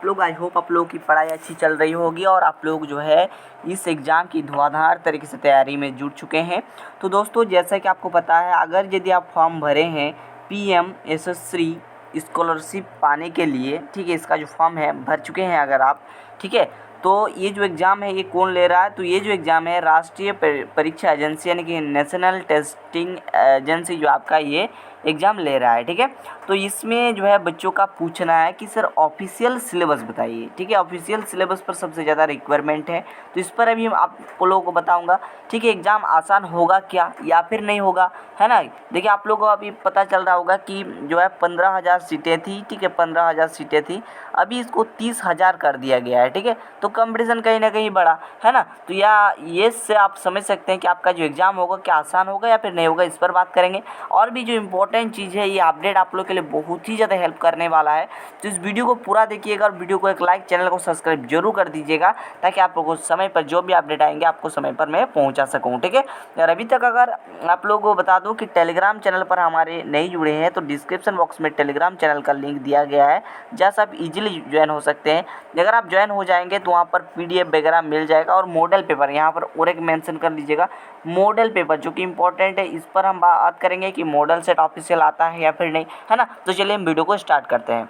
लोग I hope आप लोगों की पढ़ाई अच्छी चल रही होगी और आप लोग जो है इस एग्ज़ाम की धुआंधार तरीके से तैयारी में जुट चुके हैं। तो दोस्तों जैसा कि आपको पता है, अगर यदि आप फॉर्म भरे हैं पीएम यशस्वी स्कॉलरशिप पाने के लिए, ठीक है, इसका जो फॉर्म है भर चुके हैं अगर आप, ठीक है, तो ये जो एग्ज़ाम है ये कौन ले रहा है, तो ये जो एग्ज़ाम है राष्ट्रीय परीक्षा एजेंसी यानी कि नेशनल टेस्टिंग एजेंसी जो आपका ये एग्ज़ाम ले रहा है, ठीक है। तो इसमें जो है बच्चों का पूछना है कि सर ऑफिशियल सिलेबस बताइए, ठीक है। ऑफिशियल सिलेबस पर सबसे ज़्यादा रिक्वायरमेंट है, तो इस पर अभी आप लोगों को बताऊंगा, ठीक है। एग्ज़ाम आसान होगा क्या या फिर नहीं होगा, है ना। देखिए आप लोगों को अभी पता चल रहा होगा कि जो है 15,000 सीटें थी, ठीक है, 15,000 सीटें थी, अभी इसको 30,000 कर दिया गया है, ठीक है। तो कंपटीशन कहीं ना कहीं बढ़ा है ना। तो या ये से आप समझ सकते हैं कि आपका जो एग्ज़ाम होगा क्या आसान होगा या फिर नहीं होगा, इस पर बात करेंगे। और भी जो इम्पोर्टेंट चीज़ है, ये अपडेट आप लोग के लिए बहुत ही ज़्यादा हेल्प करने वाला है, तो इस वीडियो को पूरा देखिएगा और वीडियो को एक लाइक, चैनल को सब्सक्राइब जरूर कर दीजिएगा, ताकि आप लोगों को समय पर जो भी अपडेट आएंगे आपको समय पर मैं पहुँचा सकूँ, ठीक है। और अभी तक अगर आप लोगों को बता दूँ कि टेलीग्राम चैनल पर हमारे नहीं जुड़े हैं, तो डिस्क्रिप्शन बॉक्स में टेलीग्राम चैनल का लिंक दिया गया है, जहाँ से आप इजीली ज्वाइन हो सकते हैं। अगर आप ज्वाइन हो जाएंगे तो वहाँ पर पीडीएफ वगैरह मिल जाएगा और मॉडल पेपर यहाँ पर और एक मेंशन कर लीजिएगा, मॉडल पेपर जो कि इंपॉर्टेंट है, इस पर हम बात करेंगे कि मॉडल सेट ऑफिशियल आता है या फिर नहीं, है ना। तो चलिए हम वीडियो को स्टार्ट करते हैं।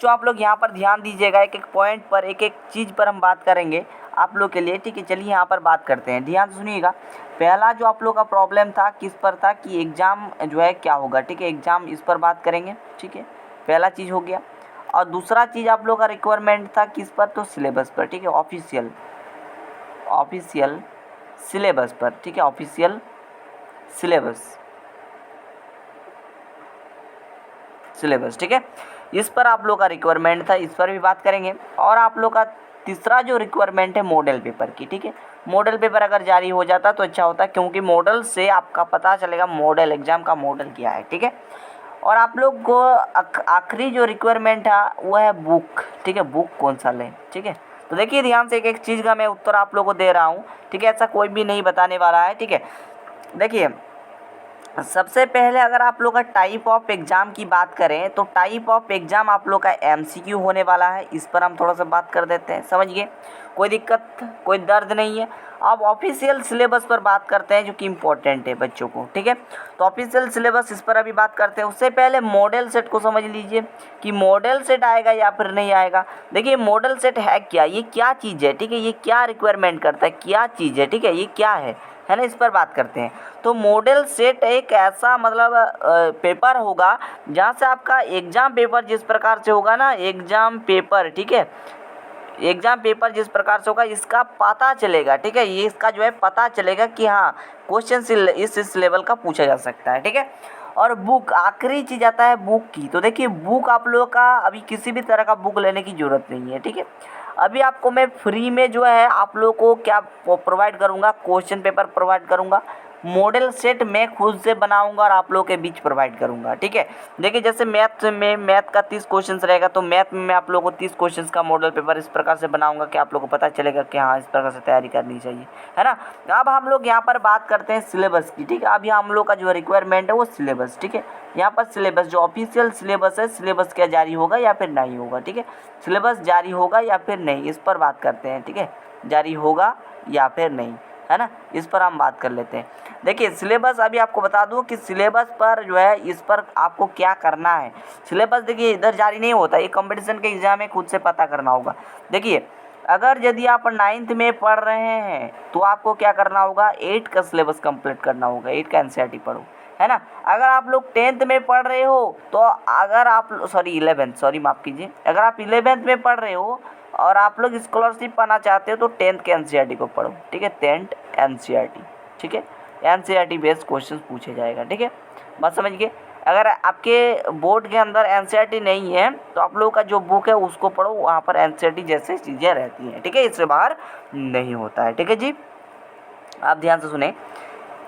जो आप लोग यहाँ पर ध्यान दीजिएगा, एक एक पॉइंट पर, एक एक चीज़ पर हम बात करेंगे आप लोग के लिए, ठीक है। चलिए यहाँ पर बात करते हैं, ध्यान से सुनिएगा। पहला जो आप लोग का प्रॉब्लम था किस पर था कि एग्ज़ाम जो है क्या होगा, ठीक है, एग्ज़ाम इस पर बात करेंगे, ठीक है, पहला चीज़ हो गया। और दूसरा चीज़ आप लोग का रिक्वायरमेंट था किस पर, तो सिलेबस पर, ठीक है, ऑफिशियल सिलेबस पर, ठीक है, ऑफिशियल सिलेबस, ठीक है, इस पर आप लोग का रिक्वायरमेंट था, इस पर भी बात करेंगे। और आप लोग का तीसरा जो रिक्वायरमेंट है मॉडल पेपर की, ठीक है, मॉडल पेपर अगर जारी हो जाता तो अच्छा होता, क्योंकि मॉडल से आपका पता चलेगा मॉडल एग्ज़ाम का मॉडल क्या है, ठीक है। और आप लोग को आखिरी जो रिक्वायरमेंट है वो है बुक, ठीक है, बुक कौन सा लें, ठीक है। तो देखिए ध्यान से एक एक चीज़ का मैं उत्तर आप लोगों को दे रहा हूँ, ठीक है, ऐसा कोई भी नहीं बताने वाला है, ठीक है। देखिए सबसे पहले अगर आप लोग का टाइप ऑफ एग्ज़ाम की बात करें, तो टाइप ऑफ एग्ज़ाम आप लोग का एमसीक्यू होने वाला है, इस पर हम थोड़ा सा बात कर देते हैं, समझिए, कोई दिक्कत कोई दर्द नहीं है। अब ऑफिशियल सिलेबस पर बात करते हैं जो कि इम्पोर्टेंट है बच्चों को, ठीक है। तो ऑफिशियल सिलेबस इस पर अभी बात करते हैं। उससे पहले मॉडल सेट को समझ लीजिए कि मॉडल सेट आएगा या फिर नहीं आएगा। देखिए मॉडल सेट है क्या, ये क्या चीज़ है, ठीक है, ये क्या रिक्वायरमेंट करता है, क्या चीज़ है, ठीक है, ये क्या है ना, इस पर बात करते हैं। तो मॉडल सेट एक ऐसा मतलब पेपर होगा जहाँ से आपका एग्ज़ाम पेपर जिस प्रकार से होगा ना, एग्ज़ाम पेपर, ठीक है, एग्ज़ाम पेपर जिस प्रकार से होगा इसका पता चलेगा, ठीक है, ये इसका जो है पता चलेगा कि हाँ क्वेश्चन इस लेवल का पूछा जा सकता है, ठीक है। और बुक, आखिरी चीज़ आता है बुक की। तो देखिए बुक आप लोगों का अभी किसी भी तरह का बुक लेने की ज़रूरत नहीं है, ठीक है। अभी आपको मैं फ्री में जो है आप लोगों को क्या प्रोवाइड करूँगा, क्वेश्चन पेपर प्रोवाइड करूँगा, मॉडल सेट मैं खुद से बनाऊंगा और आप लोगों के बीच प्रोवाइड करूंगा, ठीक है। देखिए जैसे मैथ का 30 क्वेश्चन रहेगा, तो मैथ में मैं आप लोगों को 30 क्वेश्चन का मॉडल पेपर इस प्रकार से बनाऊंगा कि आप लोगों को पता चलेगा कि हाँ इस प्रकार से तैयारी करनी चाहिए, है ना। अब हम लोग यहाँ पर बात करते हैं सिलेबस की, ठीक है। अभी हम लोग का जो रिक्वायरमेंट है वो सिलेबस, ठीक है। यहाँ पर सिलेबस जो ऑफिशियल सिलेबस है, सिलेबस क्या जारी होगा या फिर नहीं होगा, ठीक है, सिलेबस जारी होगा या फिर नहीं, इस पर बात करते हैं, ठीक है, जारी होगा या फिर नहीं, है ना, इस पर हम बात कर लेते हैं। देखिए सिलेबस अभी आपको बता दूं कि सिलेबस पर जो है इस पर आपको क्या करना है। सिलेबस देखिए इधर जारी नहीं होता, ये कंपटीशन के एग्ज़ाम है, खुद से पता करना होगा। देखिए अगर यदि आप 9th में पढ़ रहे हैं तो आपको क्या करना होगा, 8 का सिलेबस कंप्लीट करना होगा, 8 का एनसीईआरटी पढ़ो, है ना। अगर आप लोग 10th में पढ़ रहे हो तो अगर आप 11th माफ़ कीजिए, अगर आप 11th में पढ़ रहे हो और आप लोग स्कॉलरशिप पाना चाहते हो तो 10th के एनसीईआरटी को पढ़ो, ठीक है, 10th एनसीईआरटी, ठीक है, एनसीईआरटी बेस्ड क्वेश्चन पूछे जाएगा, ठीक है, बात समझ गए। अगर आपके बोर्ड के अंदर एनसीईआरटी नहीं है तो आप लोगों का जो बुक है उसको पढ़ो, वहाँ पर एनसीईआरटी जैसे चीज़ें रहती हैं, ठीक है, इससे बाहर नहीं होता है, ठीक है जी। आप ध्यान से सुने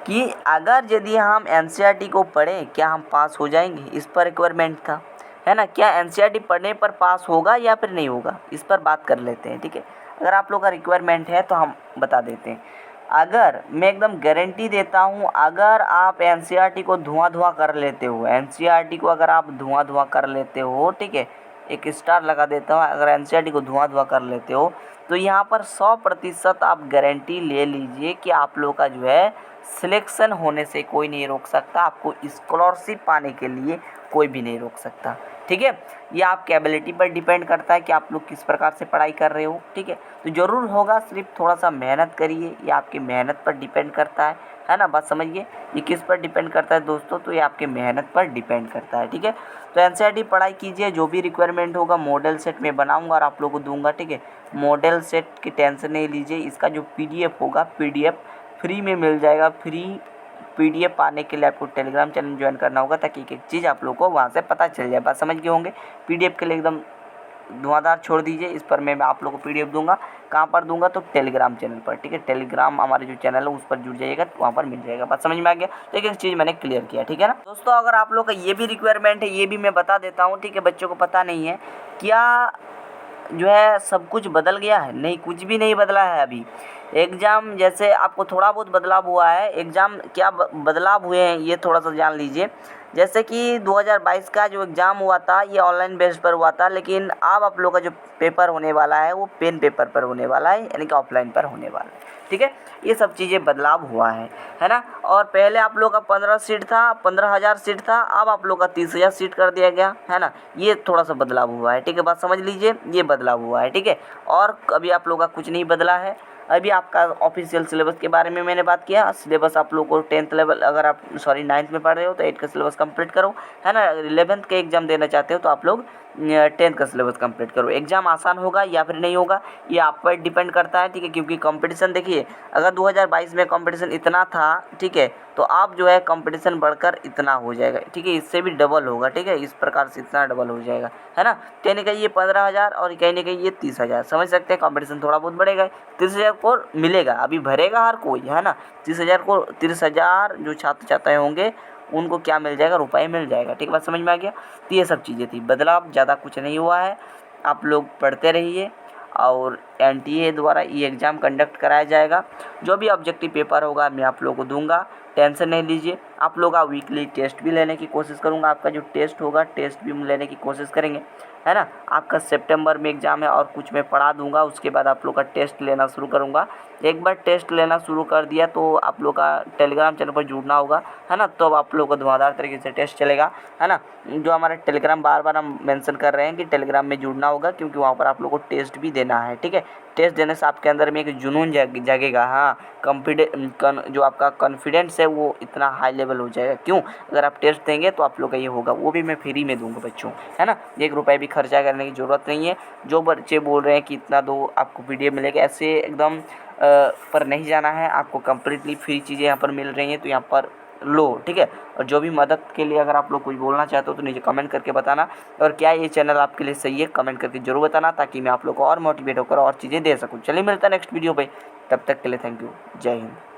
कि अगर यदि हम एनसीईआरटी को पढ़ें क्या हम पास हो जाएंगे, इस पर रिक्वायरमेंट था, है ना, क्या एनसीईआरटी पढ़ने पर पास होगा या फिर नहीं होगा, इस पर बात कर लेते हैं, ठीक है। अगर आप लोग का रिक्वायरमेंट है तो हम बता देते हैं। अगर मैं एकदम गारंटी देता हूँ, अगर आप एनसीईआरटी को धुआं कर लेते हो, एनसीईआरटी को अगर आप धुआं कर लेते हो, ठीक है, एक स्टार लगा देता हूँ। अगर एनसीईआरटी को धुआं कर लेते हो तो यहाँ पर 100% आप गारंटी ले लीजिए कि आप लोग का जो है सिलेक्शन होने से कोई नहीं रोक सकता, आपको स्कॉलरशिप पाने के लिए कोई भी नहीं रोक सकता। ठीक है, ये आपकी एबिलिटी पर डिपेंड करता है कि आप लोग किस प्रकार से पढ़ाई कर रहे हो। ठीक है, तो ज़रूर होगा, सिर्फ थोड़ा सा मेहनत करिए, ये आपकी मेहनत पर डिपेंड करता है ना। बात समझिए, ये किस पर डिपेंड करता है दोस्तों, तो ये आपके मेहनत पर डिपेंड करता है। ठीक है, तो एनसीईआरटी पढ़ाई कीजिए, जो भी रिक्वायरमेंट होगा मॉडल सेट में बनाऊंगा और आप लोगों को दूंगा। ठीक है, मॉडल सेट की टेंशन नहीं लीजिए, इसका जो पीडीएफ होगा पीडीएफ फ्री में मिल जाएगा। फ्री पीडीएफ पाने के लिए आपको टेलीग्राम चैनल ज्वाइन करना होगा ताकि एक एक चीज़ आप लोगों को वहाँ से पता चल जाए। बात समझ गए होंगे। पीडीएफ के लिए एकदम धुआंधार छोड़ दीजिए, इस पर मैं आप लोगों को पीडीएफ दूंगा। कहाँ पर दूंगा, तो टेलीग्राम चैनल पर। ठीक है, टेलीग्राम हमारे जो चैनल है उस पर जुड़ जाइएगा, तो वहाँ पर मिल जाएगा। बात समझ में आ गया। तो एक एक चीज़ मैंने क्लियर किया। ठीक है ना दोस्तों, अगर आप लोग का ये भी रिक्वायरमेंट है, ये भी मैं बता देता हूँ। ठीक है, बच्चों को पता नहीं है क्या जो है सब कुछ बदल गया है? नहीं, कुछ भी नहीं बदला है। अभी एग्ज़ाम जैसे आपको थोड़ा बहुत बदलाव हुआ है, एग्ज़ाम क्या बदलाव हुए हैं ये थोड़ा सा जान लीजिए। जैसे कि 2022 का जो एग्ज़ाम हुआ था ये ऑनलाइन बेस पर हुआ था, लेकिन अब आप लोग का जो पेपर होने वाला है वो पेन पेपर पर होने वाला है, यानी कि ऑफलाइन पर होने वाला है। ठीक है, ये सब चीज़ें बदलाव हुआ है ना। और पहले आप लोग का 15 सीट था, 15,000 सीट था, अब आप लोग का 30,000 सीट कर दिया गया है ना। ये थोड़ा सा बदलाव हुआ है। ठीक है, बात समझ लीजिए, ये बदलाव हुआ है। ठीक है, और अभी आप लोग का कुछ नहीं बदला है। अभी आपका ऑफिशियल सिलेबस के बारे में मैंने बात किया। सिलेबस आप लोग को 10th लेवल, अगर आप 9th में पढ़ रहे हो तो 8 का सिलेबस कंप्लीट करो, है ना। 11th के एग्ज़ाम देना चाहते हो तो आप लोग 10th का सिलेबस कंप्लीट करो। एग्ज़ाम आसान होगा या फिर नहीं होगा ये आप पर डिपेंड करता है। ठीक है, क्योंकि कंपटीशन देखिए, अगर 2022 में कंपटीशन इतना था, ठीक है, तो आप जो है कंपटीशन बढ़कर इतना हो जाएगा। ठीक है, इससे भी डबल होगा। ठीक है, इस प्रकार से इतना डबल हो जाएगा, है ना। कहीं ना कहीं ये 15,000 और कहीं ना कहीं ये 30,000, समझ सकते हैं। कंपटीशन थोड़ा बहुत बढ़ेगा। 30,000 को मिलेगा, अभी भरेगा हर कोई, है ना। 30,000 जो छात्र छात्राएँ होंगे उनको क्या मिल जाएगा, रुपये मिल जाएगा। ठीक है, बात समझ में आ गया। तो ये सब चीज़ें थी, बदलाव ज़्यादा कुछ नहीं हुआ है। आप लोग पढ़ते रहिए और एनटीए द्वारा ये एग्ज़ाम कंडक्ट कराया जाएगा। जो भी ऑब्जेक्टिव पेपर होगा मैं आप लोगों को दूंगा, टेंशन नहीं लीजिए। आप लोग का वीकली टेस्ट भी लेने की कोशिश करूंगा। आपका जो टेस्ट होगा टेस्ट भी लेने की कोशिश करेंगे, है ना। आपका सितंबर में एग्ज़ाम है और कुछ मैं पढ़ा दूंगा, उसके बाद आप लोग का टेस्ट लेना शुरू करूंगा। एक बार टेस्ट लेना शुरू कर दिया तो आप लोग का टेलीग्राम चैनल पर जुड़ना होगा, है ना। तो अब आप लोग को धुआंधार तरीके से टेस्ट चलेगा, है ना। जो हमारा टेलीग्राम बार बार हम मेंशन कर रहे हैं कि टेलीग्राम में जुड़ना होगा, क्योंकि वहाँ पर आप लोग को टेस्ट भी देना है। ठीक है, टेस्ट देने से आपके अंदर में एक जुनून जगेगा। हाँ, जो आपका कॉन्फिडेंस है वो इतना हाई लेवल हो जाएगा। क्यों? अगर आप टेस्ट देंगे तो आप लोग का ये होगा, वो भी मैं फ्री में दूंगा बच्चों, है ना। 1 रुपये भी खर्चा करने की ज़रूरत नहीं है। जो बच्चे बोल रहे हैं कि इतना दो आपको पीडीएफ मिलेगा, ऐसे एकदम पर नहीं जाना है। आपको कम्प्लीटली फ्री चीज़ें यहाँ पर मिल रही हैं, तो यहाँ पर लो। ठीक है, और जो भी मदद के लिए अगर आप लोग कुछ बोलना चाहते हो तो नीचे कमेंट करके बताना, और क्या ये चैनल आपके लिए सही है कमेंट करके जरूर बताना, ताकि मैं आप लोग को और मोटिवेट होकर और चीज़ें दे सकूँ। चलिए मिलता है नेक्स्ट वीडियो पे, तब तक के लिए थैंक यू, जय हिंद।